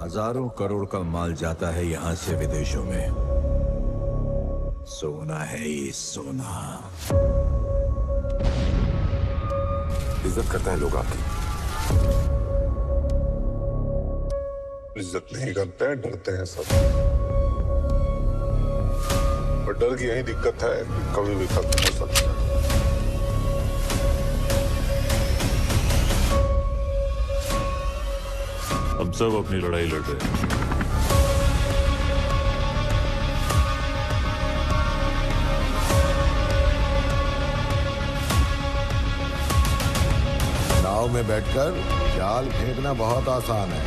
हजारों करोड़ का माल जाता है यहाँ से विदेशों में। सोना है ये सोना। इज्जत करते हैं लोग आपकी, इज्जत नहीं करते हैं, डरते हैं सब। पर डर की यही दिक्कत है कि कभी भी खत्म हो सकता है। हम सब अपनी लड़ाई लड़ रहे हैं। नाव में बैठकर जाल फेंकना बहुत आसान है।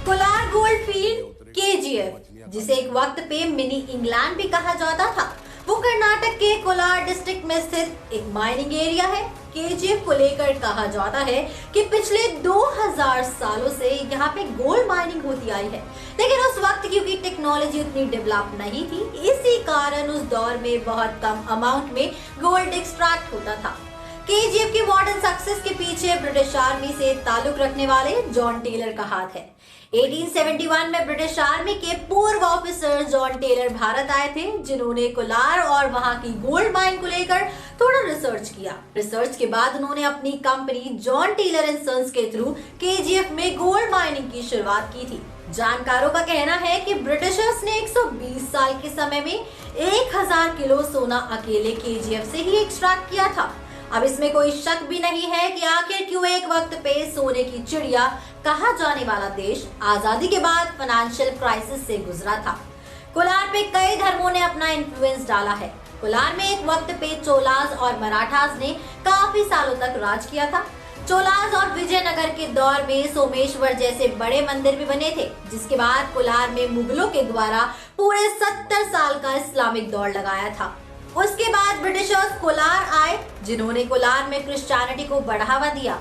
कोलार गोल्डफील्ड केजीएफ, जिसे एक वक्त पे मिनी इंग्लैंड भी कहा जाता था, वो कर्नाटक के कोलार डिस्ट्रिक्ट में स्थित एक माइनिंग एरिया है। केजीएफ को लेकर कहा जाता है कि पिछले 2000 सालों से यहाँ पे गोल्ड माइनिंग होती आई है, लेकिन उस वक्त क्योंकि टेक्नोलॉजी उतनी डेवलप नहीं थी, इसी कारण उस दौर में बहुत कम अमाउंट में गोल्ड एक्सट्रैक्ट होता था। केजीएफ की मॉडर्न सक्सेस के पीछे ब्रिटिश आर्मी से ताल्लुक रखने वाले जॉन टेलर का हाथ है। 1871 में ब्रिटिश आर्मी के पूर्व ऑफिसर जॉन टेलर भारत आए थे, जिन्होंने कोलार और वहां की गोल्ड माइन को लेकर थोड़ा रिसर्च किया। रिसर्च के बाद उन्होंने अपनी company John Taylor and Sons के थ्रू केजीएफ में गोल्ड माइनिंग की शुरुआत की थी। जानकारों का कहना है कि ब्रिटिशर्स ने 120 साल के समय में 1000 किलो सोना अकेले केजीएफ से ही एक्सट्रैक्ट किया था। अब इसमें कोई शक भी नहीं है कि आखिर क्यों एक वक्त पे सोने की चिड़िया कहा जाने वाला देश आजादी के बाद फाइनेंशियल क्राइसिस से गुजरा था। कोलार पे कई धर्मों ने अपना इन्फ्लुएंस डाला है। कोलार में एक वक्त पे चोलाज और मराठास ने काफी सालों तक राज किया था। चोलाज और विजयनगर के दौर में सोमेश्वर जैसे बड़े मंदिर भी बने थे, जिसके बाद कोलार में मुगलों के द्वारा पूरे 70 साल का इस्लामिक दौर लगाया था। उसके बाद ब्रिटिशर्स कोलार आए, जिन्होंने कोलार में क्रिश्चियनिटी को बढ़ावा दिया।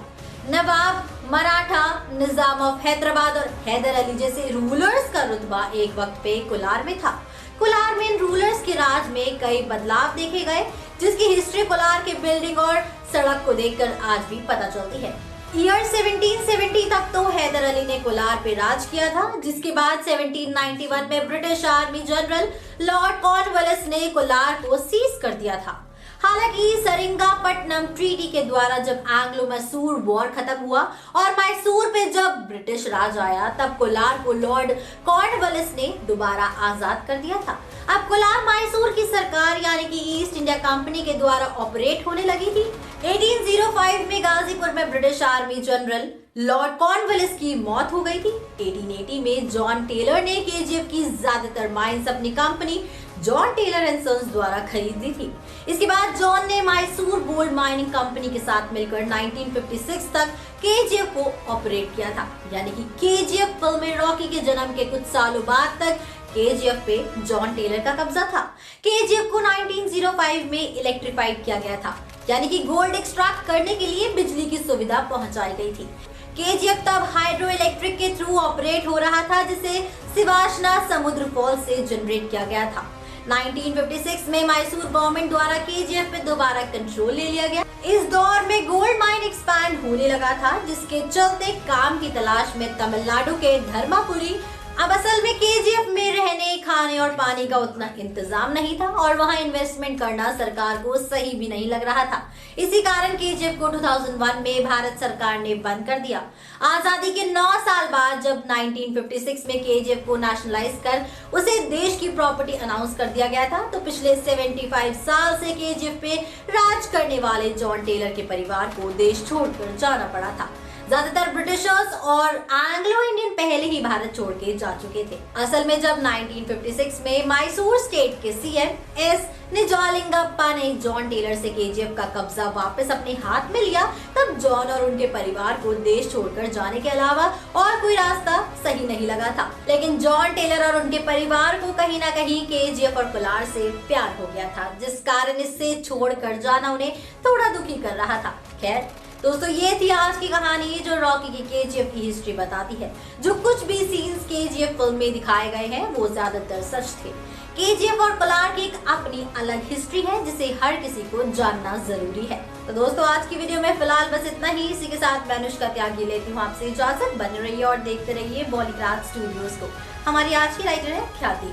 नवाब, मराठा, निजाम ऑफ हैदराबाद और हैदर अली जैसे रूलर्स का रुतबा एक वक्त पे कोलार में था। कोलार में इन रूलर्स के राज में कई बदलाव देखे गए, जिसकी हिस्ट्री कोलार के बिल्डिंग और सड़क को देखकर आज भी पता चलती है। ईयर 1770 तक तो हैदर अली ने कोलार पे राज किया था, जिसके बाद 1791 में British army general Lord Cornwallis ने कोलार को सीज कर दिया था। हालांकि सरिंगापट्टनम ट्रीटी के द्वारा जब एंग्लो मैसूर वॉर खत्म हुआ और मैसूर पे जब ब्रिटिश राज आया, तब कोलार को लॉर्ड कॉर्नवालिस ने दोबारा आजाद कर दिया था। अब कोलार मैसूर की सरकार यानी कि ईस्ट इंडिया कंपनी के द्वारा ऑपरेट होने लगी थी। 1805 में गाजीपुर में British army general Lord Cornwallis की मौत हो गई थी। 1880 में जॉन टेलर ने केजीएफ की ज्यादातर माइंस अपनी company John Taylor and Sons द्वारा खरीद ली थी। इसके बाद जॉन ने मैसूर गोल्ड माइनिंग कंपनी के साथ मिलकर 1956 तक केजीएफ को ऑपरेट किया था, यानी कि केजीएफ फिल्म में रॉकी के जन्म के कुछ सालों बाद तक केजीएफ पे जॉन टेलर का कब्जा था। केजीएफ को 1905 में इलेक्ट्रीफाइड किया गया था, यानी कि गोल्ड एक्सट्रैक्ट करने के लिए बिजली की सुविधा पहुंचाई गई थी। केजीएफ तब हाइड्रो इलेक्ट्रिक के थ्रू ऑपरेट हो रहा था, जिसे सिवाशना समुद्र फॉल से जनरेट किया गया था। 1956 में मैसूर गवर्नमेंट द्वारा केजीएफ पे दोबारा कंट्रोल ले लिया गया। इस दौर में गोल्ड माइन एक्सपैंड होने लगा था, जिसके चलते काम की तलाश में तमिलनाडु के धर्मापुरी। अब असल में केजीएफ में रहने, खाने और पानी का उतना इंतजाम नहीं था और वहां इन्वेस्टमेंट करना सरकार को सही भी नहीं लग रहा था। इसी कारण केजीएफ को 2001 में भारत सरकार ने बंद कर दिया। आजादी के 9 साल बाद जब 1956 में केजीएफ को नेशनलाइज कर उसे देश की प्रॉपर्टी अनाउंस कर दिया गया था, तो पिछले 75 साल से केजीएफ पे राज करने वाले जॉन टेलर के परिवार को देश छोड़कर जाना पड़ा था। ज्यादातर ब्रिटिशर्स और एंग्लो इंडियन पहले ही भारत छोड़ के जा चुके थे। असल में जब 1956 में मैसूर स्टेट के सीएम एस निजालिंगप्पा ने जॉन टेलर से केजीएफ का कब्जा वापस अपने हाथ में लिया, तब जॉन और उनके परिवार को देश छोड़कर जाने के अलावा और कोई रास्ता सही नहीं लगा था। लेकिन जॉन टेलर और उनके परिवार को कहीं ना कहीं केजीएफ और कोलार से प्यार हो गया था, जिस कारण इससे छोड़कर जाना उन्हें थोड़ा दुखी कर रहा था। खैर दोस्तों, ये थी आज की कहानी जो रॉकी की केजीएफ की हिस्ट्री बताती है। जो कुछ भी सीन्स केजीएफ फिल्म में दिखाए गए हैं वो ज्यादातर सच थे। केजीएफ और कोलार की एक अपनी अलग हिस्ट्री है जिसे हर किसी को जानना जरूरी है। तो दोस्तों आज की वीडियो में फिलहाल बस इतना ही। इसी के साथ मैं अनुष्का त्यागी लेती हूँ आपसे इजाजत। बने रहिए और देखते रहिए बॉलीग्राज स्टूडियोज को। हमारी आज की राइटर है ख्याति।